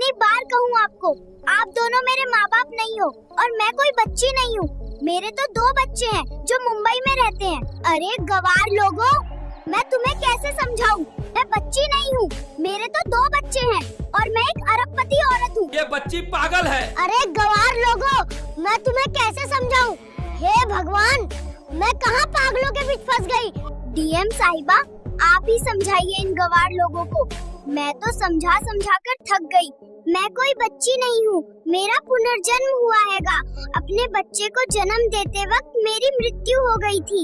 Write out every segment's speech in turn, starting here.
कितनी बार कहूँ आपको, आप दोनों मेरे माँ बाप नहीं हो और मैं कोई बच्ची नहीं हूँ। मेरे तो 2 बच्चे हैं जो मुंबई में रहते हैं। अरे गवार लोगों, मैं तुम्हें कैसे समझाऊं? मैं बच्ची नहीं हूँ, मेरे तो 2 बच्चे हैं और मैं एक अरबपति औरत हूँ। ये बच्ची पागल है। अरे गवार लोगों, मैं तुम्हें कैसे समझाऊं? हे भगवान, मैं कहाँ पागलों के बीच फंस गई? डीएम साहिबा, आप ही समझाइए इन गवार लोगों को। मैं तो समझा कर थक गई। मैं कोई बच्ची नहीं हूँ, मेरा पुनर्जन्म हुआ हैगा। अपने बच्चे को जन्म देते वक्त मेरी मृत्यु हो गई थी।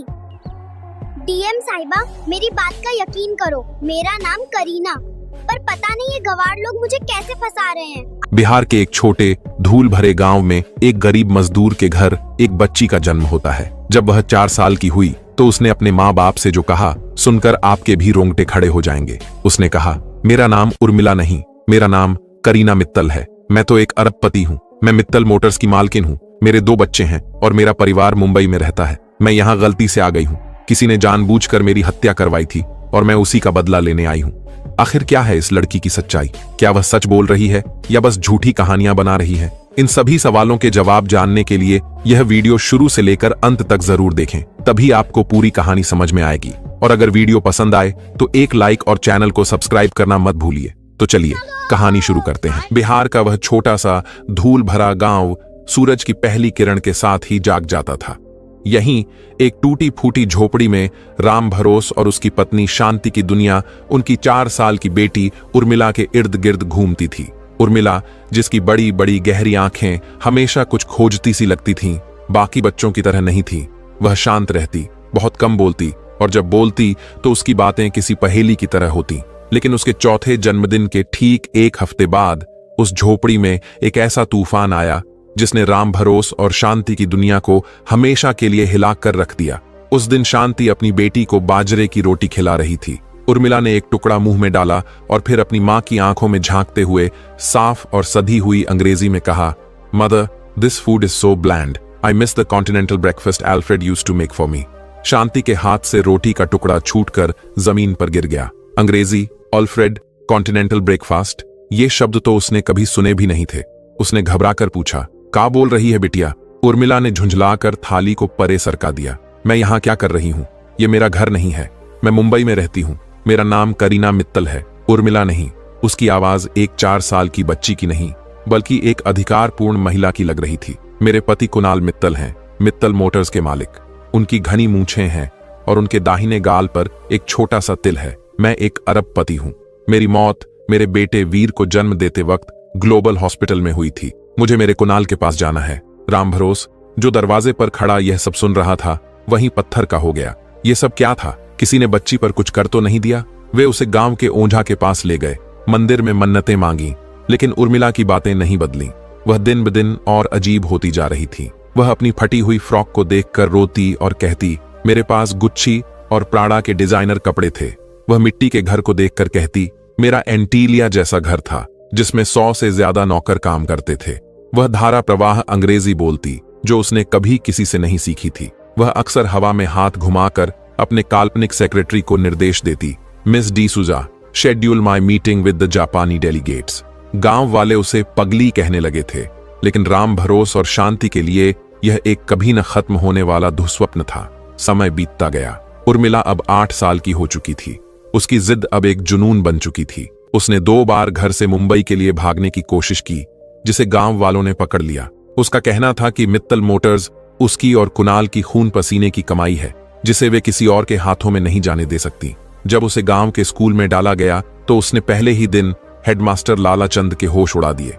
डीएम साहिबा, मेरी बात का यकीन करो, मेरा नाम करीना, पर पता नहीं ये गवार लोग मुझे कैसे फंसा रहे हैं। बिहार के एक छोटे धूल भरे गांव में एक गरीब मजदूर के घर एक बच्ची का जन्म होता है। जब वह 4 साल की हुई तो उसने अपने माँ बाप से जो कहा सुनकर आपके भी रोंगटे खड़े हो जाएंगे। उसने कहा, मेरा नाम उर्मिला नहीं, मेरा नाम करीना मित्तल है। मैं तो एक अरबपति हूँ। मैं मित्तल मोटर्स की मालकिन हूँ। मेरे 2 बच्चे हैं और मेरा परिवार मुंबई में रहता है। मैं यहाँ गलती से आ गई हूँ। किसी ने जानबूझकर मेरी हत्या करवाई थी और मैं उसी का बदला लेने आई हूँ। आखिर क्या है इस लड़की की सच्चाई? क्या वह सच बोल रही है या बस झूठी कहानियां बना रही है? इन सभी सवालों के जवाब जानने के लिए यह वीडियो शुरू से लेकर अंत तक जरूर देखें, तभी आपको पूरी कहानी समझ में आएगी। और अगर वीडियो पसंद आए तो एक लाइक और चैनल को सब्सक्राइब करना मत भूलिए। तो चलिए कहानी शुरू करते हैं। बिहार का वह छोटा सा धूल भरा गांव सूरज की पहली किरण के साथ ही जाग जाता था। यहीं एक टूटी फूटी झोपड़ी में राम भरोस और उसकी पत्नी शांति की दुनिया उनकी 4 साल की बेटी उर्मिला के इर्द गिर्द घूमती थी। उर्मिला, जिसकी बड़ी बड़ी गहरी आंखें हमेशा कुछ खोजती सी लगती थीं, बाकी बच्चों की तरह नहीं थी। वह शांत रहती, बहुत कम बोलती और जब बोलती तो उसकी बातें किसी पहेली की तरह होती। लेकिन उसके चौथे जन्मदिन के ठीक 1 हफ्ते बाद उस झोपड़ी में एक ऐसा तूफान आया जिसने राम भरोस और शांति की दुनिया को हमेशा के लिए हिला कर रख दिया। उस दिन शांति अपनी बेटी को बाजरे की रोटी खिला रही थी। उर्मिला ने एक टुकड़ा मुंह में डाला और फिर अपनी मां की आंखों में झांकते हुए साफ और सधी हुई अंग्रेजी में कहा, mother, this food is so bland. I miss the continental breakfast Alfred used to make for me. शांति के हाथ से रोटी का टुकड़ा छूटकर जमीन पर गिर गया। अंग्रेजी, अल्फ्रेड, कॉन्टिनेंटल ब्रेकफास्ट, ये शब्द तो उसने कभी सुने भी नहीं थे। उसने घबराकर पूछा, क्या बोल रही है बिटिया? उर्मिला ने झुंझलाकर थाली को परे सरका दिया। मैं यहाँ क्या कर रही हूँ? ये मेरा घर नहीं है। मैं मुंबई में रहती हूँ। मेरा नाम करीना मित्तल है, उर्मिला नहीं। उसकी आवाज एक 4 साल की बच्ची की नहीं, बल्कि एक अधिकारपूर्ण महिला की लग रही थी। मेरे पति कुणाल मित्तल हैं, मित्तल मोटर्स के मालिक। उनकी घनी मूंछें हैं और उनके दाहिने गाल पर एक छोटा सा तिल है। मैं एक अरबपति हूँ। मेरी मौत मेरे बेटे वीर को जन्म देते वक्त ग्लोबल हॉस्पिटल में हुई थी। मुझे मेरे कुणाल के पास जाना है। राम भरोस, जो दरवाजे पर खड़ा यह सब सुन रहा था, वहीं पत्थर का हो गया। ये सब क्या था? किसी ने बच्ची पर कुछ कर तो नहीं दिया? वे उसे गांव के ओझा के पास ले गए, मंदिर में मन्नतें मांगी, लेकिन उर्मिला की बातें नहीं बदली। वह दिन ब दिन और अजीब होती जा रही थी। वह अपनी फटी हुई फ्रॉक को देखकर रोती और कहती, मेरे पास गुच्ची और प्राड़ा के डिजाइनर कपड़े थे। वह मिट्टी के घर को देखकर कहती, मेरा एंटीलिया जैसा घर था जिसमें 100 से ज्यादा नौकर काम करते थे। वह धारा प्रवाह अंग्रेजी बोलती, जो उसने कभी किसी से नहीं सीखी थी। वह अक्सर हवा में हाथ घुमाकर अपने काल्पनिक सेक्रेटरी को निर्देश देती, miss D D'Souza, schedule my meeting with the Japanese delegates. गांव वाले उसे पगली कहने लगे थे, लेकिन राम भरोस और शांति के लिए यह एक कभी न खत्म होने वाला दुस्वप्न था। समय बीतता गया। उर्मिला अब 8 साल की हो चुकी थी। उसकी जिद अब एक जुनून बन चुकी थी। उसने 2 बार घर से मुंबई के लिए भागने की कोशिश की, जिसे गांव वालों ने पकड़ लिया। उसका कहना था कि मित्तल मोटर्स उसकी और कुणाल की खून पसीने की कमाई है, जिसे वे किसी और के हाथों में नहीं जाने दे सकती। जब उसे गांव के स्कूल में डाला गया तो उसने पहले ही दिन हेडमास्टर लाला चंद के होश उड़ा दिए।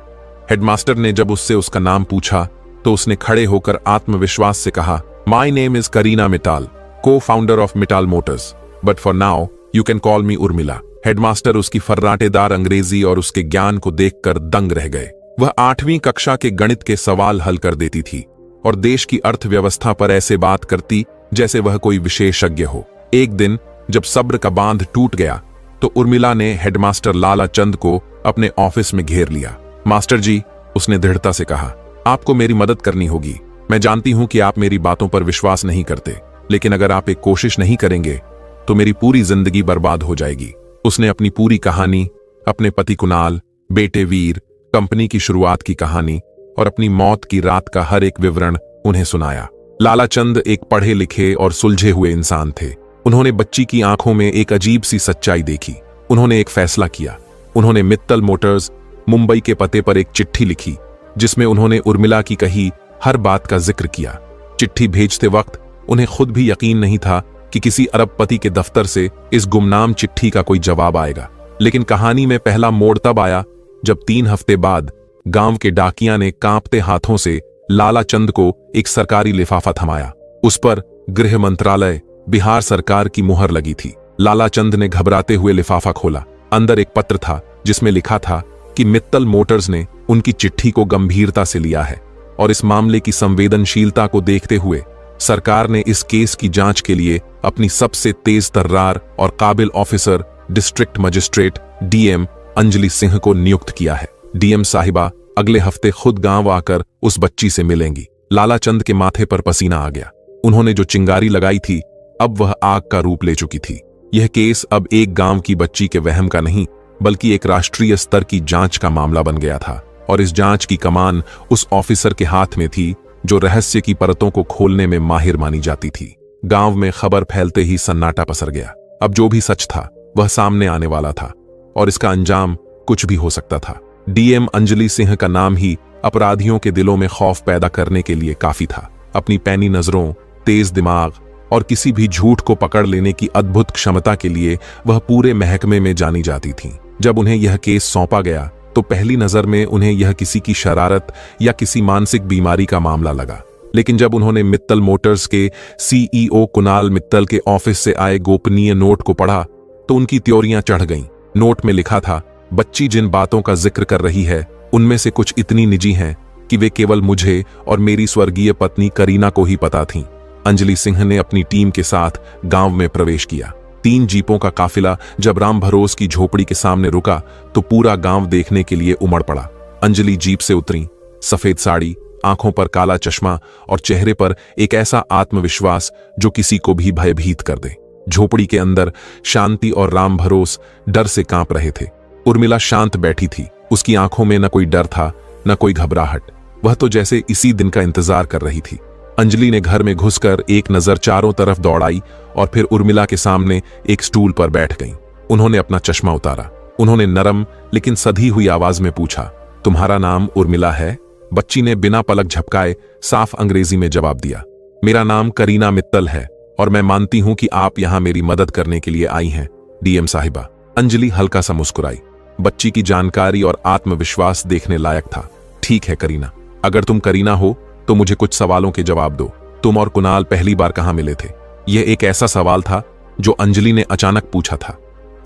हेडमास्टर ने जब उससे उसका नाम पूछा तो उसने खड़े होकर आत्मविश्वास से कहा, my name is Kareena Mittal, cofounder of Mittal Motors, but for now you can call me Urmila. Headmaster उसकी फर्राटेदार अंग्रेजी और उसके ज्ञान को देखकर दंग रह गए। वह 8वीं कक्षा के गणित के सवाल हल कर देती थी और देश की अर्थव्यवस्था पर ऐसे बात करती जैसे वह कोई विशेषज्ञ हो। एक दिन जब सब्र का बांध टूट गया तो उर्मिला ने हेडमास्टर लाला चंद को अपने ऑफिस में घेर लिया। मास्टर जी, उसने दृढ़ता से कहा, आपको मेरी मदद करनी होगी। मैं जानती हूं कि आप मेरी बातों पर विश्वास नहीं करते, लेकिन अगर आप एक कोशिश नहीं करेंगे तो मेरी पूरी जिंदगी बर्बाद हो जाएगी। उसने अपनी पूरी कहानी अपने पति कुणाल, बेटे वीर, कंपनी की शुरुआत की कहानी और अपनी मौत की रात का हर एक विवरण उन्हें सुनाया। लालाचंद एक पढ़े लिखे और सुलझे हुए इंसान थे। उन्होंने बच्ची की आंखों में एक अजीब सी सच्चाई देखी। उन्होंने एक फैसला किया। उन्होंने मित्तल मोटर्स मुंबई के पते पर एक चिट्ठी लिखी जिसमें उन्होंने उर्मिला की कही हर बात का जिक्र किया। चिट्ठी भेजते वक्त उन्हें खुद भी यकीन नहीं था कि किसी अरबपति के दफ्तर से इस गुमनाम चिट्ठी का कोई जवाब आएगा। लेकिन कहानी में पहला मोड़ तब आया जब 3 हफ्ते बाद गांव के डाकिया ने कांपते हाथों से लालाचंद को एक सरकारी लिफाफा थमाया। उस पर गृह मंत्रालय, बिहार सरकार की मुहर लगी थी। लालाचंद ने घबराते हुए लिफाफा खोला। अंदर एक पत्र था जिसमें लिखा था कि मित्तल मोटर्स ने उनकी चिट्ठी को गंभीरता से लिया है और इस मामले की संवेदनशीलता को देखते हुए सरकार ने इस केस की जांच के लिए अपनी सबसे तेज तर्रार और काबिल officer district magistrate DM Anjali Singh को नियुक्त किया है। डीएम साहिबा अगले हफ्ते खुद गांव आकर उस बच्ची से मिलेंगी। लालाचंद के माथे पर पसीना आ गया। उन्होंने जो चिंगारी लगाई थी अब वह आग का रूप ले चुकी थी। यह केस अब एक गांव की बच्ची के वहम का नहीं बल्कि एक राष्ट्रीय स्तर की जांच का मामला बन गया था और इस जांच की कमान उस ऑफिसर के हाथ में थी जो रहस्य की परतों को खोलने में माहिर मानी जाती थी। गांव में खबर फैलते ही सन्नाटा पसर गया। अब जो भी सच था वह सामने आने वाला था और इसका अंजाम कुछ भी हो सकता था। डीएम अंजलि सिंह का नाम ही अपराधियों के दिलों में खौफ पैदा करने के लिए काफी था। अपनी पैनी नजरों, तेज दिमाग और किसी भी झूठ को पकड़ लेने की अद्भुत क्षमता के लिए वह पूरे महकमे में जानी जाती थीं। जब उन्हें यह केस सौंपा गया तो पहली नजर में उन्हें यह किसी की शरारत या किसी मानसिक बीमारी का मामला लगा। लेकिन जब उन्होंने मित्तल मोटर्स के सीईओ कुणाल मित्तल के ऑफिस से आए गोपनीय नोट को पढ़ा तो उनकी त्योरियां चढ़ गईं। नोट में लिखा था, बच्ची जिन बातों का जिक्र कर रही है उनमें से कुछ इतनी निजी हैं कि वे केवल मुझे और मेरी स्वर्गीय पत्नी करीना को ही पता थीं। अंजलि सिंह ने अपनी टीम के साथ गांव में प्रवेश किया। 3 जीपों का काफिला जब राम भरोस की झोपड़ी के सामने रुका तो पूरा गांव देखने के लिए उमड़ पड़ा। अंजलि जीप से उतरी। सफेद साड़ी, आंखों पर काला चश्मा और चेहरे पर एक ऐसा आत्मविश्वास जो किसी को भी भयभीत कर दे। झोपड़ी के अंदर शांति और राम भरोस डर से कांप रहे थे। उर्मिला शांत बैठी थी। उसकी आंखों में न कोई डर था न कोई घबराहट। वह तो जैसे इसी दिन का इंतजार कर रही थी। अंजलि ने घर में घुसकर एक नजर चारों तरफ दौड़ाई और फिर उर्मिला के सामने एक स्टूल पर बैठ गईं। उन्होंने अपना चश्मा उतारा। उन्होंने नरम लेकिन सधी हुई आवाज में पूछा, तुम्हारा नाम उर्मिला है? बच्ची ने बिना पलक झपकाए साफ अंग्रेजी में जवाब दिया, मेरा नाम करीना मित्तल है और मैं मानती हूं कि आप यहां मेरी मदद करने के लिए आई हैं, डीएम साहिबा। अंजलि हल्का सा मुस्कुराई। बच्ची की जानकारी और आत्मविश्वास देखने लायक था। ठीक है करीना, अगर तुम करीना हो तो मुझे कुछ सवालों के जवाब दो। तुम और कुणाल पहली बार कहां मिले थे? यह एक ऐसा सवाल था जो अंजलि ने अचानक पूछा था,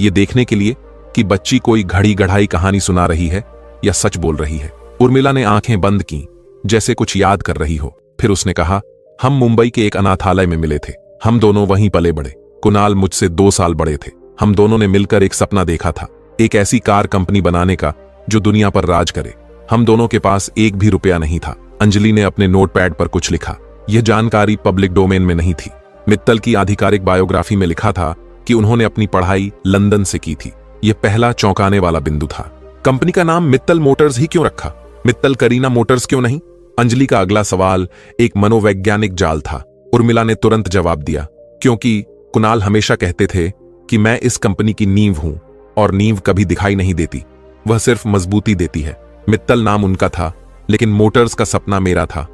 यह देखने के लिए कि बच्ची कोई घड़ी गढ़ाई कहानी सुना रही है या सच बोल रही है। उर्मिला ने आंखें बंद की जैसे कुछ याद कर रही हो। फिर उसने कहा, हम मुंबई के एक अनाथालय में मिले थे। हम दोनों वहीं पले बड़े। कुणाल मुझसे 2 साल बड़े थे। हम दोनों ने मिलकर एक सपना देखा था, एक ऐसी कार कंपनी बनाने का जो दुनिया पर राज करे। हम दोनों के पास एक भी रुपया नहीं था। अंजलि ने अपने नोटपैड पर कुछ लिखा। यह जानकारी पब्लिक डोमेन में नहीं थी। मित्तल की आधिकारिक बायोग्राफी में लिखा था कि उन्होंने अपनी पढ़ाई लंदन से की थी। यह पहला चौंकाने वाला बिंदु था। कंपनी का नाम मित्तल मोटर्स ही क्यों रखा? मित्तल करीना मोटर्स क्यों नहीं? अंजलि का अगला सवाल एक मनोवैज्ञानिक जाल था। उर्मिला ने तुरंत जवाब दिया, क्योंकि कुणाल हमेशा कहते थे कि मैं इस कंपनी की नींव हूं और नींव कभी दिखाई नहीं देती, वह सिर्फ मजबूती देती है। मित्तल नाम उनका था लेकिन मोटर्स का सपना मेरा था।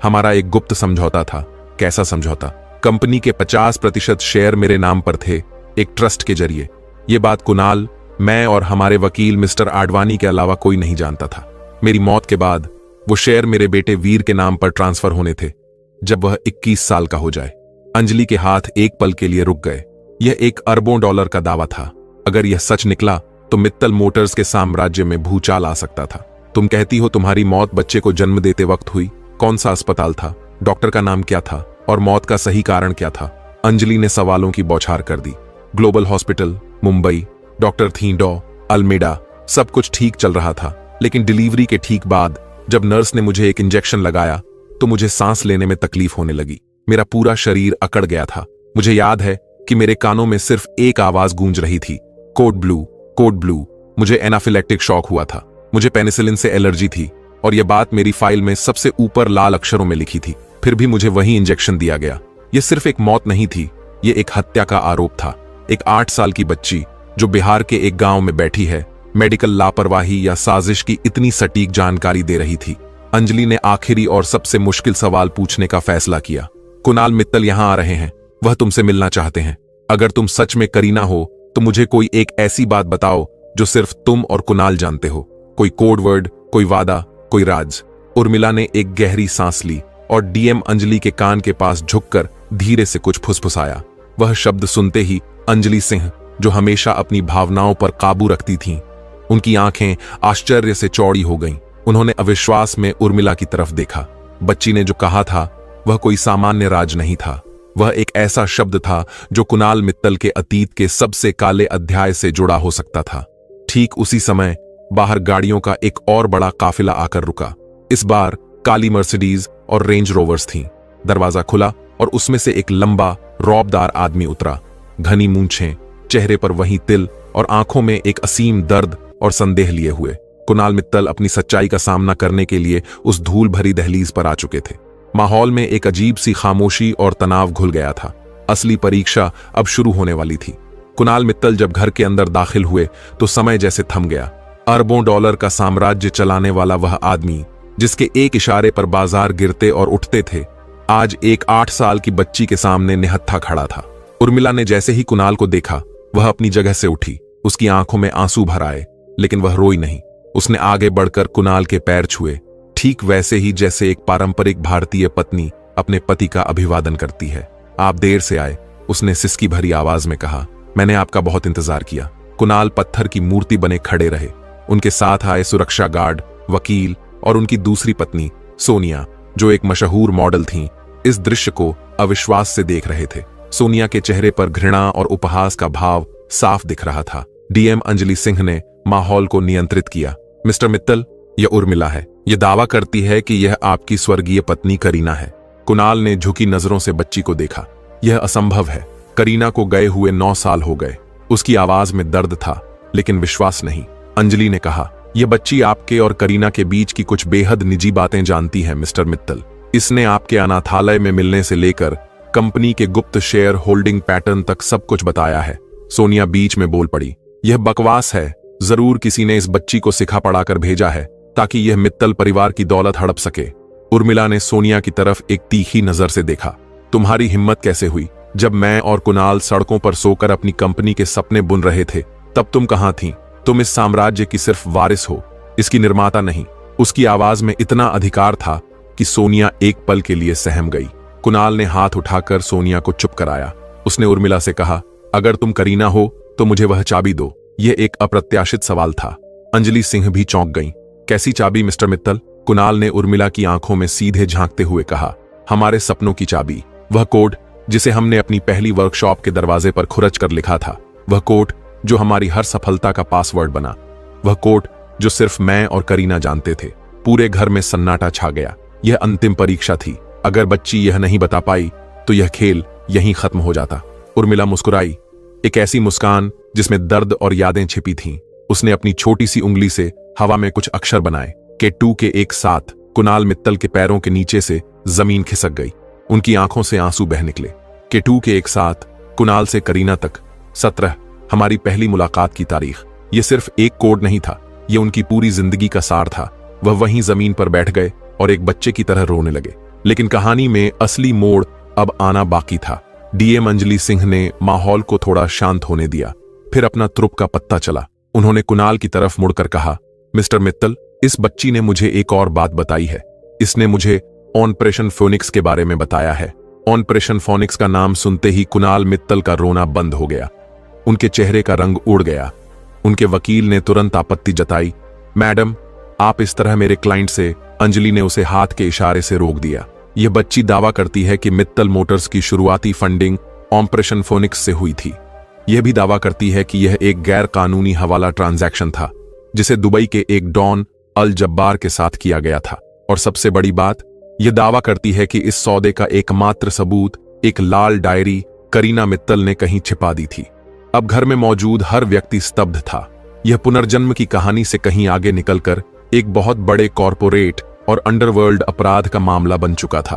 हमारा एक गुप्त समझौता था। कैसा समझौता? कंपनी के 50% शेयर मेरे नाम पर थे, एक ट्रस्ट के जरिए। यह बात कुणाल, मैं और हमारे वकील मिस्टर आडवाणी के अलावा कोई नहीं जानता था। मेरी मौत के बाद वो शेयर मेरे बेटे वीर के नाम पर ट्रांसफर होने थे जब वह 21 साल का हो जाए। अंजलि के हाथ एक पल के लिए रुक गए। यह $1 अरबों का दावा था। अगर यह सच निकला तो मित्तल मोटर्स के साम्राज्य में भूचाल आ सकता था। तुम कहती हो तुम्हारी मौत बच्चे को जन्म देते वक्त हुई। कौन सा अस्पताल था? डॉक्टर का नाम क्या था? और मौत का सही कारण क्या था? अंजलि ने सवालों की बौछार कर दी। ग्लोबल हॉस्पिटल, मुंबई, डॉक्टर थींडो, अल्मेडा, सब कुछ ठीक चल रहा था। लेकिन डिलीवरी के ठीक बाद जब नर्स ने मुझे एक इंजेक्शन लगाया तो मुझे सांस लेने में तकलीफ होने लगी। मेरा पूरा शरीर अकड़ गया था। मुझे याद है कि मेरे कानों में सिर्फ एक आवाज गूंज रही थी, कोड ब्लू, कोड ब्लू। मुझे एनाफिलेक्टिक शॉक हुआ था। मुझे पेनिसिलिन से एलर्जी थी और यह बात मेरी फाइल में सबसे ऊपर लाल अक्षरों में लिखी थी। फिर भी मुझे वही इंजेक्शन दिया गया। यह सिर्फ एक मौत नहीं थी, यह एक हत्या का आरोप था। एक 8 साल की बच्ची जो बिहार के एक गांव में बैठी है, मेडिकल लापरवाही या साजिश की इतनी सटीक जानकारी दे रही थी। अंजलि ने आखिरी और सबसे मुश्किल सवाल पूछने का फैसला किया। कुणाल मित्तल यहां आ रहे हैं, वह तुमसे मिलना चाहते हैं। अगर तुम सच में करीना हो तो मुझे कोई एक ऐसी बात बताओ जो सिर्फ तुम और कुणाल जानते हो। कोई कोड वर्ड, कोई वादा, कोई राज। उर्मिला ने एक गहरी सांस ली और डीएम अंजलि के कान के पास झुककर धीरे से कुछ फुसफुसाया। वह शब्द सुनते ही अंजलि सिंह, जो हमेशा अपनी भावनाओं पर काबू रखती थीं, उनकी आंखें आश्चर्य से चौड़ी हो गईं। उन्होंने अविश्वास में उर्मिला की तरफ देखा। बच्ची ने जो कहा था वह कोई सामान्य राज नहीं था, वह एक ऐसा शब्द था जो कुणाल मित्तल के अतीत के सबसे काले अध्याय से जुड़ा हो सकता था। ठीक उसी समय बाहर गाड़ियों का एक और बड़ा काफिला आकर रुका। इस बार काली मर्सिडीज और रेंज रोवर्स थीं। दरवाजा खुला और उसमें से एक लंबा रौबदार आदमी उतरा। घनी मूंछें, चेहरे पर वही तिल और आंखों में एक असीम दर्द और संदेह लिए हुए। कुणाल मित्तल अपनी सच्चाई का सामना करने के लिए उस धूल भरी दहलीज पर आ चुके थे। माहौल में एक अजीब सी खामोशी और तनाव घुल गया था। असली परीक्षा अब शुरू होने वाली थी। कुणाल मित्तल जब घर के अंदर दाखिल हुए तो समय जैसे थम गया। अरबों डॉलर का साम्राज्य चलाने वाला वह आदमी, जिसके एक इशारे पर बाजार गिरते और उठते थे, आज एक 8 साल की बच्ची के सामने निहत्था खड़ा था। उर्मिला ने जैसे ही कुणाल को देखा, वह अपनी जगह से उठी। उसकी आंखों में आंसू भर आए, लेकिन वह रोई नहीं। उसने आगे बढ़कर कुणाल के पैर छुए, ठीक वैसे ही जैसे एक पारंपरिक भारतीय पत्नी अपने पति का अभिवादन करती है। आप देर से आए, उसने सिसकी भरी आवाज में कहा। मैंने आपका बहुत इंतजार किया। कुणाल पत्थर की मूर्ति बने खड़े रहे। उनके साथ आए सुरक्षा गार्ड, वकील और उनकी दूसरी पत्नी सोनिया, जो एक मशहूर मॉडल थीं, इस दृश्य को अविश्वास से देख रहे थे। सोनिया के चेहरे पर घृणा और उपहास का भाव साफ दिख रहा था। डीएम अंजलि सिंह ने माहौल को नियंत्रित किया। मिस्टर मित्तल, यह उर्मिला है। यह दावा करती है कि यह आपकी स्वर्गीय पत्नी करीना है। कुणाल ने झुकी नजरों से बच्ची को देखा। यह असंभव है। करीना को गए हुए 9 साल हो गए। उसकी आवाज में दर्द था, लेकिन विश्वास नहीं। अंजलि ने कहा, यह बच्ची आपके और करीना के बीच की कुछ बेहद निजी बातें जानती है मिस्टर मित्तल। इसने आपके अनाथालय में मिलने से लेकर कंपनी के गुप्त शेयर होल्डिंग पैटर्न तक सब कुछ बताया है। सोनिया बीच में बोल पड़ी, यह बकवास है। जरूर किसी ने इस बच्ची को सिखा पढ़ाकर भेजा है ताकि यह मित्तल परिवार की दौलत हड़प सके। उर्मिला ने सोनिया की तरफ एक तीखी नजर से देखा। तुम्हारी हिम्मत कैसे हुई? जब मैं और कुणाल सड़कों पर सोकर अपनी कंपनी के सपने बुन रहे थे, तब तुम कहां थीं? तुम इस साम्राज्य की सिर्फ वारिस हो, इसकी निर्माता नहीं। उसकी आवाज में इतना अधिकार था कि सोनिया एक पल के लिए सहम गई। कुणाल ने हाथ उठाकर सोनिया को चुप कराया। उसने उर्मिला से कहा, अगर तुम करीना हो तो मुझे वह चाबी दो। यह एक अप्रत्याशित सवाल था। अंजलि सिंह भी चौंक गईं। कैसी चाबी मिस्टर मित्तल? कुणाल ने उर्मिला की आंखों में सीधे झांकते हुए कहा, हमारे सपनों की चाबी। वह कोड जिसे हमने अपनी पहली वर्कशॉप के दरवाजे पर खुरच कर लिखा था। वह कोड जो हमारी हर सफलता का पासवर्ड बना। वह कोड जो सिर्फ मैं और करीना जानते थे। पूरे घर में सन्नाटा छा गया। यह अंतिम परीक्षा थी। अगर बच्ची यह नहीं बता पाई तो यह खेल यहीं खत्म हो जाता। उर्मिला मुस्कुराई, एक ऐसी मुस्कान जिसमें दर्द और यादें छिपी थीं। उसने अपनी छोटी सी उंगली से हवा में कुछ अक्षर बनाए। के 2 के एक साथ कुणाल मित्तल के पैरों के नीचे से जमीन खिसक गई। उनकी आंखों से आंसू बह निकले। के 2 के एक साथ कुणाल से करीना तक 17, हमारी पहली मुलाकात की तारीख। यह सिर्फ एक कोड नहीं था, यह उनकी पूरी जिंदगी का सार था। वह वहीं जमीन पर बैठ गए और एक बच्चे की तरह रोने लगे। लेकिन कहानी में असली मोड़ अब आना बाकी था। डीएम अंजलि सिंह ने माहौल को थोड़ा शांत होने दिया। फिर अपना त्रुप का पत्ता चला। उन्होंने कुणाल की तरफ मुड़कर कहा, मिस्टर मित्तल, इस बच्ची ने मुझे एक और बात बताई है। इसने मुझे ऑपरेशन फोनिक्स के बारे में बताया है। ऑपरेशन फोनिक्स का नाम सुनते ही कुणाल मित्तल का रोना बंद हो गया। उनके चेहरे का रंग उड़ गया। उनके वकील ने तुरंत आपत्ति जताई। मैडम, आप इस तरह मेरे क्लाइंट से। अंजलि ने उसे हाथ के इशारे से रोक दिया। यह बच्ची दावा करती है कि मित्तल मोटर्स की शुरुआती फंडिंग ऑपरेशन फोनिक्स से हुई थी। यह भी दावा करती है कि यह एक गैर कानूनी हवाला ट्रांजैक्शन था, जिसे दुबई के एक डॉन अल जब्बार के साथ किया गया था। और सबसे बड़ी बात, यह दावा करती है कि इस सौदे का एकमात्र सबूत एक लाल डायरी करीना मित्तल ने कहीं छिपा दी थी। अब घर में मौजूद हर व्यक्ति स्तब्ध था। यह पुनर्जन्म की कहानी से कहीं आगे निकलकर एक बहुत बड़े कॉरपोरेट और अंडरवर्ल्ड अपराध का मामला बन चुका था।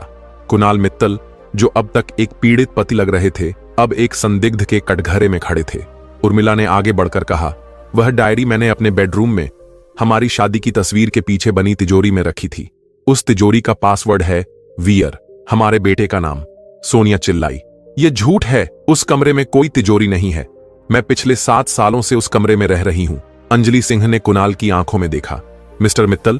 कुणाल मित्तल, जो अब तक एक पीड़ित पति लग रहे थे, अब एक संदिग्ध के कटघरे में खड़े थे। उर्मिला ने आगे बढ़कर कहा, वह डायरी मैंने अपने बेडरूम में हमारी शादी की तस्वीर के पीछे बनी तिजोरी में रखी थी। उस तिजोरी का पासवर्ड है वीर, हमारे बेटे का नाम। सोनिया चिल्लाई, यह झूठ है, उस कमरे में कोई तिजोरी नहीं है। मैं पिछले 7 सालों से उस कमरे में रह रही हूं। अंजलि सिंह ने कुणाल की आंखों में देखा। मिस्टर मित्तल,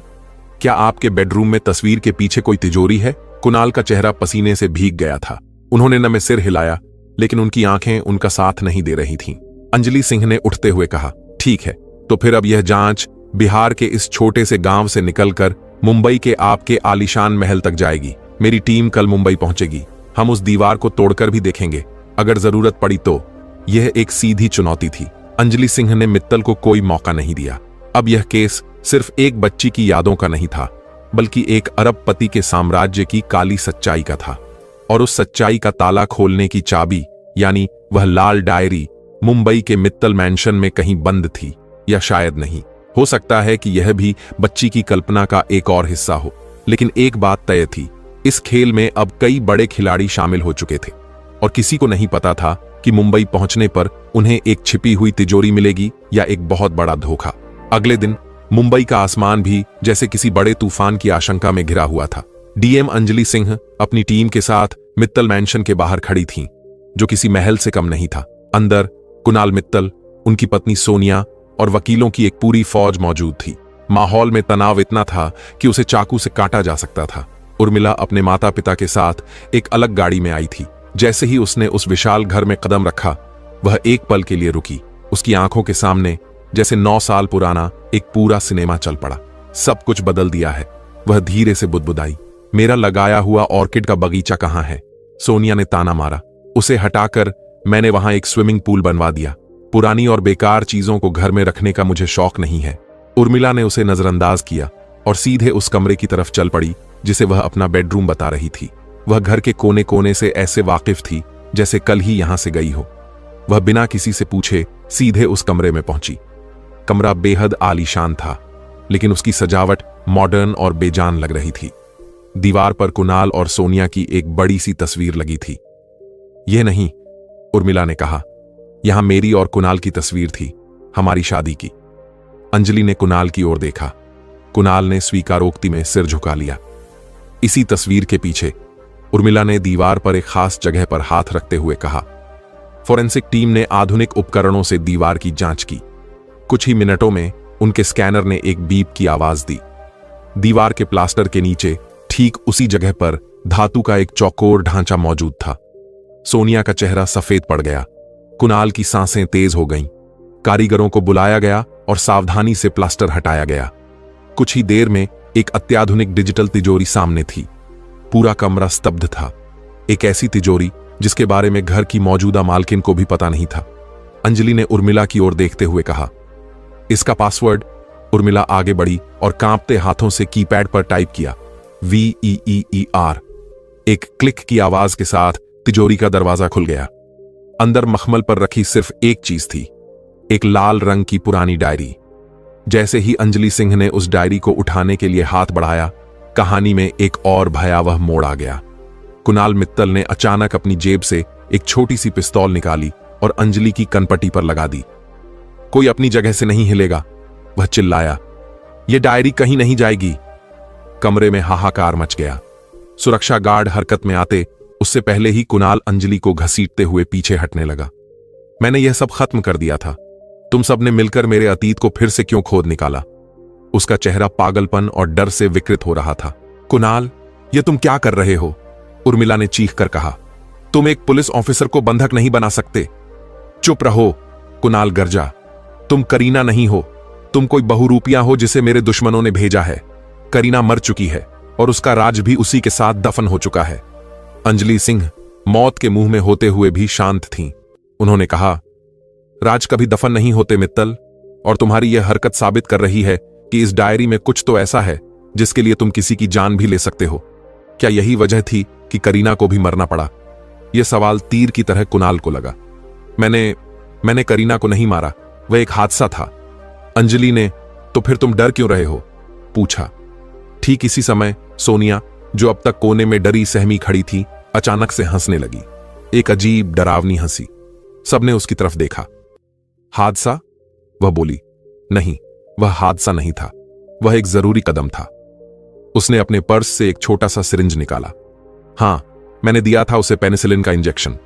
क्या आपके बेडरूम में तस्वीर के पीछे कोई तिजोरी है? कुणाल का चेहरा पसीने से भीग गया था। उन्होंने न में सिर हिलाया, लेकिन उनकी आंखें उनका साथ नहीं दे रही थीं। अंजलि सिंह ने उठते हुए कहा, ठीक है, तो फिर अब यह जांच बिहार के इस छोटे से गांव से निकलकर मुंबई के आपके आलीशान महल तक जाएगी। मेरी टीम कल मुंबई पहुंचेगी। हम उस दीवार को तोड़कर भी देखेंगे, अगर जरूरत पड़ी तो। यह एक सीधी चुनौती थी। अंजलि सिंह ने मित्तल को कोई मौका नहीं दिया। अब यह केस सिर्फ एक बच्ची की यादों का नहीं था, बल्कि एक अरबपति के साम्राज्य की काली सच्चाई का था। और उस सच्चाई का ताला खोलने की चाबी, यानी वह लाल डायरी, मुंबई के मित्तल मैंशन में कहीं बंद थी, या शायद नहीं। हो सकता है कि यह भी बच्ची की कल्पना का एक और हिस्सा हो। लेकिन एक बात तय थी, इस खेल में अब कई बड़े खिलाड़ी शामिल हो चुके थे, और किसी को नहीं पता था कि मुंबई पहुंचने पर उन्हें एक छिपी हुई तिजोरी मिलेगी या एक बहुत बड़ा धोखा। अगले दिन मुंबई का आसमान भी जैसे किसी बड़े तूफान की आशंका में घिरा हुआ था। डीएम अंजलि सिंह अपनी टीम के साथ मित्तल मैंशन के बाहर खड़ी थीं, जो किसी महल से कम नहीं था। अंदर कुणाल मित्तल, उनकी पत्नी सोनिया और वकीलों की एक पूरी फौज मौजूद थी। माहौल में तनाव इतना था कि उसे चाकू से काटा जा सकता था। उर्मिला अपने माता पिता के साथ एक अलग गाड़ी में आई थी। जैसे ही उसने उस विशाल घर में कदम रखा, वह एक पल के लिए रुकी। उसकी आंखों के सामने जैसे 9 साल पुराना एक पूरा सिनेमा चल पड़ा। सब कुछ बदल दिया है। वह धीरे से बुदबुदाई, मेरा लगाया हुआ ऑर्किड का बगीचा कहाँ है? सोनिया ने ताना मारा, उसे हटाकर मैंने वहां एक स्विमिंग पूल बनवा दिया। पुरानी और बेकार चीजों को घर में रखने का मुझे शौक नहीं है। उर्मिला ने उसे नजरअंदाज किया और सीधे उस कमरे की तरफ चल पड़ी जिसे वह अपना बेडरूम बता रही थी। वह घर के कोने कोने से ऐसे वाकिफ थी जैसे कल ही यहां से गई हो। वह बिना किसी से पूछे सीधे उस कमरे में पहुंची। कमरा बेहद आलीशान था, लेकिन उसकी सजावट मॉडर्न और बेजान लग रही थी। दीवार पर कुणाल और सोनिया की एक बड़ी सी तस्वीर लगी थी। यह नहीं, उर्मिला ने कहा, यहां मेरी और कुणाल की तस्वीर थी, हमारी शादी की। अंजलि ने कुणाल की ओर देखा। कुणाल ने स्वीकारोक्ति में सिर झुका लिया। इसी तस्वीर के पीछे उर्मिला ने दीवार पर एक खास जगह पर हाथ रखते हुए कहा। फोरेंसिक टीम ने आधुनिक उपकरणों से दीवार की जांच की। कुछ ही मिनटों में उनके स्कैनर ने एक बीप की आवाज दी। दीवार के प्लास्टर के नीचे ठीक उसी जगह पर धातु का एक चौकोर ढांचा मौजूद था। सोनिया का चेहरा सफेद पड़ गया। कुणाल की सांसें तेज हो गईं। कारीगरों को बुलाया गया और सावधानी से प्लास्टर हटाया गया। कुछ ही देर में एक अत्याधुनिक डिजिटल तिजोरी सामने थी। पूरा कमरा स्तब्ध था। एक ऐसी तिजोरी जिसके बारे में घर की मौजूदा मालकिन को भी पता नहीं था। अंजलि ने उर्मिला की ओर देखते हुए कहा, इसका पासवर्ड। उर्मिला आगे बढ़ी और कांपते हाथों से कीपैड पर टाइप किया, VEEER। एक क्लिक की आवाज के साथ तिजोरी का दरवाजा खुल गया। अंदर मखमल पर रखी सिर्फ एक चीज थी, एक लाल रंग की पुरानी डायरी। जैसे ही अंजलि सिंह ने उस डायरी को उठाने के लिए हाथ बढ़ाया, कहानी में एक और भयावह मोड़ आ गया। कुणाल मित्तल ने अचानक अपनी जेब से एक छोटी सी पिस्तौल निकाली और अंजलि की कनपटी पर लगा दी। कोई अपनी जगह से नहीं हिलेगा, वह चिल्लाया। यह डायरी कहीं नहीं जाएगी। कमरे में हाहाकार मच गया। सुरक्षा गार्ड हरकत में आते उससे पहले ही कुणाल अंजलि को घसीटते हुए पीछे हटने लगा। मैंने यह सब खत्म कर दिया था। तुम सबने मिलकर मेरे अतीत को फिर से क्यों खोद निकाला? उसका चेहरा पागलपन और डर से विकृत हो रहा था। कुणाल, यह तुम क्या कर रहे हो? उर्मिला ने चीख कर कहा। तुम एक पुलिस ऑफिसर को बंधक नहीं बना सकते। चुप रहो, कुणाल गरजा। तुम करीना नहीं हो, तुम कोई बहुरूपिया हो जिसे मेरे दुश्मनों ने भेजा है। करीना मर चुकी है और उसका राज भी उसी के साथ दफन हो चुका है। अंजलि सिंह मौत के मुंह में होते हुए भी शांत थीं। उन्होंने कहा, राज कभी दफन नहीं होते मित्तल, और तुम्हारी यह हरकत साबित कर रही है कि इस डायरी में कुछ तो ऐसा है जिसके लिए तुम किसी की जान भी ले सकते हो। क्या यही वजह थी कि करीना को भी मरना पड़ा? यह सवाल तीर की तरह कुणाल को लगा। मैंने करीना को नहीं मारा, वह एक हादसा था। अंजलि ने तो फिर तुम डर क्यों रहे हो, पूछा। ठीक इसी समय सोनिया, जो अब तक कोने में डरी सहमी खड़ी थी, अचानक से हंसने लगी। एक अजीब डरावनी हंसी। सबने उसकी तरफ देखा। हादसा? वह बोली। नहीं, वह हादसा नहीं था, वह एक जरूरी कदम था। उसने अपने पर्स से एक छोटा सा सिरिंज निकाला। हां, मैंने दिया था उसे पेनिसिलिन का इंजेक्शन।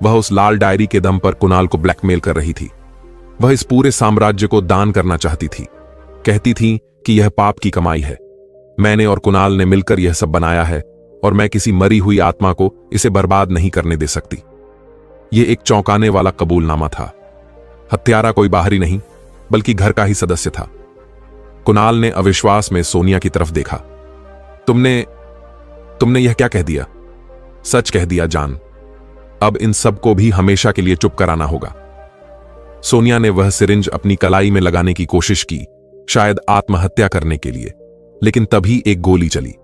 वह उस लाल डायरी के दम पर कुणाल को ब्लैकमेल कर रही थी। वह इस पूरे साम्राज्य को दान करना चाहती थी। कहती थी कि यह पाप की कमाई है। मैंने और कुणाल ने मिलकर यह सब बनाया है और मैं किसी मरी हुई आत्मा को इसे बर्बाद नहीं करने दे सकती। यह एक चौंकाने वाला कबूलनामा था। हत्यारा कोई बाहरी नहीं, बल्कि घर का ही सदस्य था। कुणाल ने अविश्वास में सोनिया की तरफ देखा। तुमने यह क्या कह दिया? सच कह दिया जान। अब इन सबको भी हमेशा के लिए चुप कराना होगा। सोनिया ने वह सिरिंज अपनी कलाई में लगाने की कोशिश की, शायद आत्महत्या करने के लिए, लेकिन तभी एक गोली चली।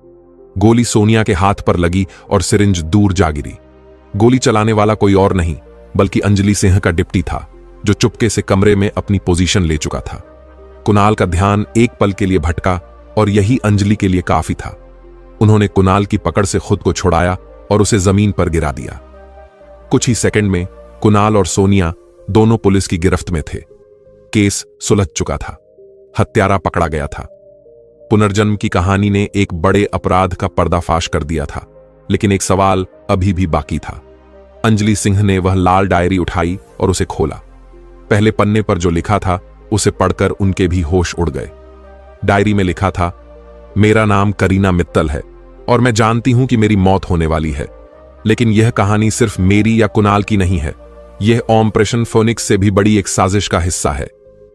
गोली सोनिया के हाथ पर लगी और सिरिंज दूर जा गिरी। गोली चलाने वाला कोई और नहीं, बल्कि अंजलि सिंह का डिप्टी था, जो चुपके से कमरे में अपनी पोजीशन ले चुका था। कुणाल का ध्यान एक पल के लिए भटका और यही अंजलि के लिए काफी था। उन्होंने कुणाल की पकड़ से खुद को छुड़ाया और उसे जमीन पर गिरा दिया। कुछ ही सेकंड में कुणाल और सोनिया दोनों पुलिस की गिरफ्त में थे। केस सुलझ चुका था। हत्यारा पकड़ा गया था। पुनर्जन्म की कहानी ने एक बड़े अपराध का पर्दाफाश कर दिया था, लेकिन एक सवाल अभी भी बाकी था। अंजलि सिंह ने वह लाल डायरी उठाई और उसे खोला। पहले पन्ने पर जो लिखा था उसे पढ़कर उनके भी होश उड़ गए। डायरी में लिखा था, मेरा नाम करीना मित्तल है और मैं जानती हूं कि मेरी मौत होने वाली है, लेकिन यह कहानी सिर्फ मेरी या कुणाल की नहीं है। यह ऑपरेशन फोनिक्स से भी बड़ी एक साजिश का हिस्सा है।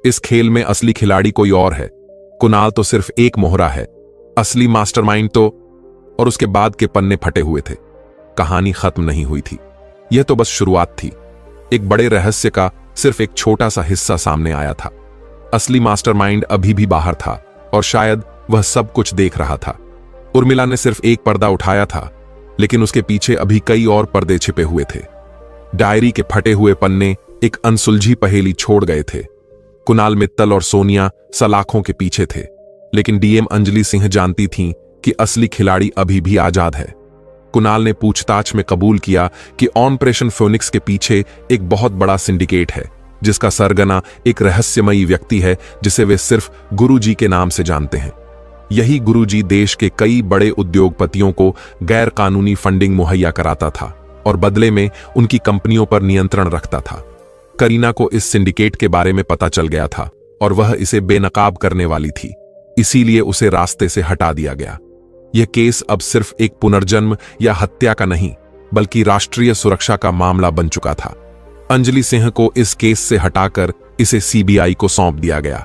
इस खेल में असली खिलाड़ी कोई और है। कुणाल तो सिर्फ एक मोहरा है, असली मास्टरमाइंड तो। और उसके बाद के पन्ने फटे हुए थे। कहानी खत्म नहीं हुई थी। यह तो बस शुरुआत थी। एक बड़े रहस्य का सिर्फ एक छोटा सा हिस्सा सामने आया था। असली मास्टरमाइंड अभी भी बाहर था और शायद वह सब कुछ देख रहा था। उर्मिला ने सिर्फ एक पर्दा उठाया था, लेकिन उसके पीछे अभी कई और पर्दे छिपे हुए थे। डायरी के फटे हुए पन्ने एक अनसुलझी पहेली छोड़ गए थे। कुणाल मित्तल और सोनिया सलाखों के पीछे थे, लेकिन डीएम अंजलि सिंह जानती थीं कि असली खिलाड़ी अभी भी आजाद है। कुणाल ने पूछताछ में कबूल किया कि ऑपरेशन फोनिक्स के पीछे एक बहुत बड़ा सिंडिकेट है, जिसका सरगना एक रहस्यमयी व्यक्ति है जिसे वे सिर्फ गुरुजी के नाम से जानते हैं। यही गुरुजी देश के कई बड़े उद्योगपतियों को गैर कानूनी फंडिंग मुहैया कराता था और बदले में उनकी कंपनियों पर नियंत्रण रखता था। करीना को इस सिंडिकेट के बारे में पता चल गया था और वह इसे बेनकाब करने वाली थी, इसीलिए उसे रास्ते से हटा दिया गया। यह केस अब सिर्फ एक पुनर्जन्म या हत्या का नहीं, बल्कि राष्ट्रीय सुरक्षा का मामला बन चुका था। अंजलि सिंह को इस केस से हटाकर इसे सीबीआई को सौंप दिया गया,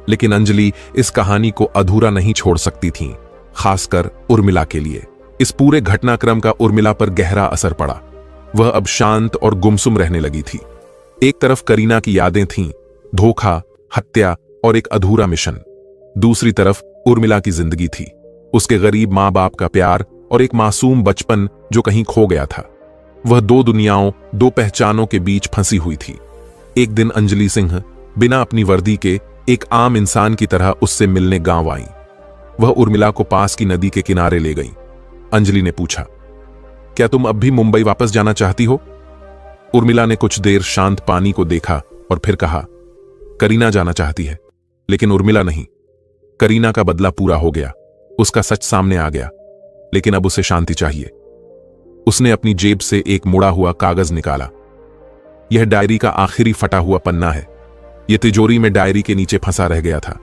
लेकिन अंजलि इस कहानी को अधूरा नहीं छोड़ सकती थीं, खासकर उर्मिला के लिए। इस पूरे घटनाक्रम का उर्मिला पर गहरा असर पड़ा। वह अब शांत और गुमसुम रहने लगी थी। एक तरफ करीना की यादें थीं, धोखा, हत्या और एक अधूरा मिशन। दूसरी तरफ उर्मिला की जिंदगी थी, उसके गरीब माँ बाप का प्यार और एक मासूम बचपन जो कहीं खो गया था। वह दो दुनियाओं, दो पहचानों के बीच फंसी हुई थी। एक दिन अंजलि सिंह बिना अपनी वर्दी के एक आम इंसान की तरह उससे मिलने गांव आई। वह उर्मिला को पास की नदी के किनारे ले गई। अंजलि ने पूछा, क्या तुम अब भी मुंबई वापस जाना चाहती हो? उर्मिला ने कुछ देर शांत पानी को देखा और फिर कहा, करीना जाना चाहती है, लेकिन उर्मिला नहीं। करीना का बदला पूरा हो गया, उसका सच सामने आ गया, लेकिन अब उसे शांति चाहिए। उसने अपनी जेब से एक मुड़ा हुआ कागज निकाला। यह डायरी का आखिरी फटा हुआ पन्ना है। यह तिजोरी में डायरी के नीचे फंसा रह गया था।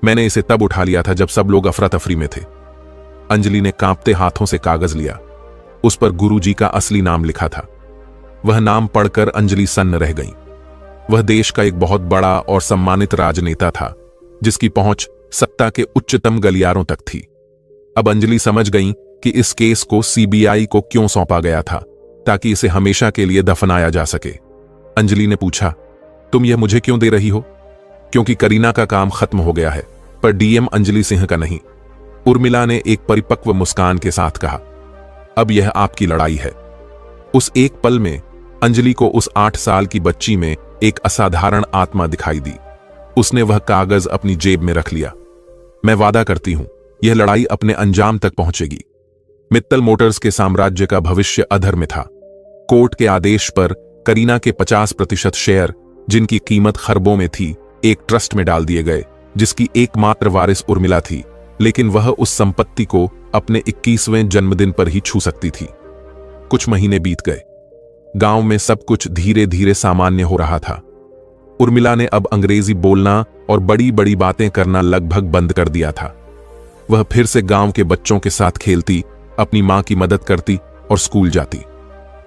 मैंने इसे तब उठा लिया था जब सब लोग अफरा तफरी में थे। अंजलि ने कांपते हाथों से कागज लिया। उस पर गुरुजी का असली नाम लिखा था। वह नाम पढ़कर अंजलि सन्न रह गई। वह देश का एक बहुत बड़ा और सम्मानित राजनेता था, जिसकी पहुंच सत्ता के उच्चतम गलियारों तक थी। अब अंजलि समझ गई कि इस केस को सीबीआई को क्यों सौंपा गया था, ताकि इसे हमेशा के लिए दफनाया जा सके। अंजलि ने पूछा, तुम यह मुझे क्यों दे रही हो? क्योंकि करीना का काम खत्म हो गया है, पर डीएम अंजलि सिंह का नहीं। उर्मिला ने एक परिपक्व मुस्कान के साथ कहा, अब यह आपकी लड़ाई है। उस एक पल में अंजलि को उस 8 साल की बच्ची में एक असाधारण आत्मा दिखाई दी। उसने वह कागज अपनी जेब में रख लिया। मैं वादा करती हूं, यह लड़ाई अपने अंजाम तक पहुंचेगी। मित्तल मोटर्स के साम्राज्य का भविष्य अधर में था। कोर्ट के आदेश पर करीना के 50% शेयर, जिनकी कीमत खरबों में थी, एक ट्रस्ट में डाल दिए गए, जिसकी एकमात्र वारिस उर्मिला थी, लेकिन वह उस संपत्ति को अपने 21वें जन्मदिन पर ही छू सकती थी। कुछ महीने बीत गए। गांव में सब कुछ धीरे धीरे सामान्य हो रहा था। उर्मिला ने अब अंग्रेजी बोलना और बड़ी बड़ी बातें करना लगभग बंद कर दिया था। वह फिर से गांव के बच्चों के साथ खेलती, अपनी मां की मदद करती और स्कूल जाती।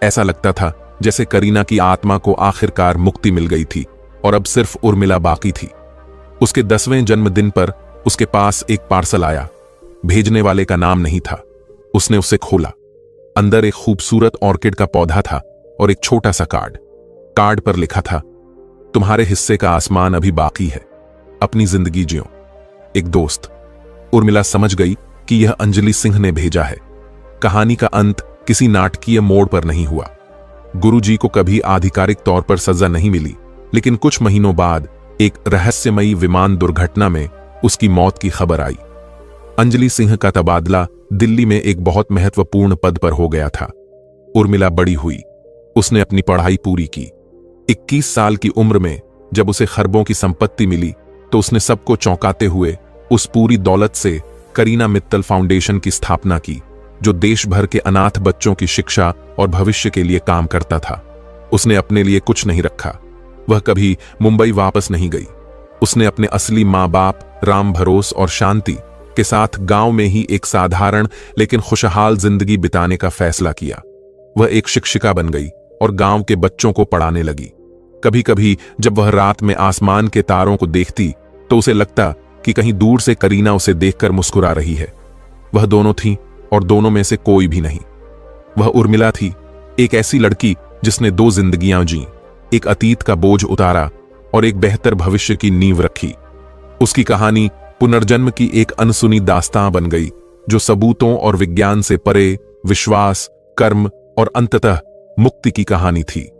ऐसा लगता था जैसे करीना की आत्मा को आखिरकार मुक्ति मिल गई थी और अब सिर्फ उर्मिला बाकी थी। उसके 10वें जन्मदिन पर उसके पास एक पार्सल आया। भेजने वाले का नाम नहीं था। उसने उसे खोला। अंदर एक खूबसूरत ऑर्किड का पौधा था और एक छोटा सा कार्ड। कार्ड पर लिखा था, तुम्हारे हिस्से का आसमान अभी बाकी है, अपनी जिंदगी जियो, एक दोस्त। उर्मिला समझ गई कि यह अंजलि सिंह ने भेजा है। कहानी का अंत किसी नाटकीय मोड़ पर नहीं हुआ। गुरुजी को कभी आधिकारिक तौर पर सजा नहीं मिली, लेकिन कुछ महीनों बाद एक रहस्यमयी विमान दुर्घटना में उसकी मौत की खबर आई। अंजलि सिंह का तबादला दिल्ली में एक बहुत महत्वपूर्ण पद पर हो गया था। उर्मिला बड़ी हुई। उसने अपनी पढ़ाई पूरी की। 21 साल की उम्र में जब उसे खरबों की संपत्ति मिली तो उसने सबको चौंकाते हुए उस पूरी दौलत से करीना मित्तल फाउंडेशन की स्थापना की, जो देश भर के अनाथ बच्चों की शिक्षा और भविष्य के लिए काम करता था। उसने अपने लिए कुछ नहीं रखा। वह कभी मुंबई वापस नहीं गई। उसने अपने असली माँ बाप राम भरोस और शांति के साथ गांव में ही एक साधारण लेकिन खुशहाल जिंदगी बिताने का फैसला किया। वह एक शिक्षिका बन गई और गांव के बच्चों को पढ़ाने लगी। कभी कभी जब वह रात में आसमान के तारों को देखती तो उसे लगता कि कहीं दूर से करीना उसे देखकर मुस्कुरा रही है। वह दोनों थी और दोनों में से कोई भी नहीं। वह उर्मिला थी, एक ऐसी लड़की जिसने 2 जिंदगियां जी, एक अतीत का बोझ उतारा और एक बेहतर भविष्य की नींव रखी। उसकी कहानी पुनर्जन्म की एक अनसुनी दास्तां बन गई, जो सबूतों और विज्ञान से परे विश्वास, कर्म और अंततः मुक्ति की कहानी थी।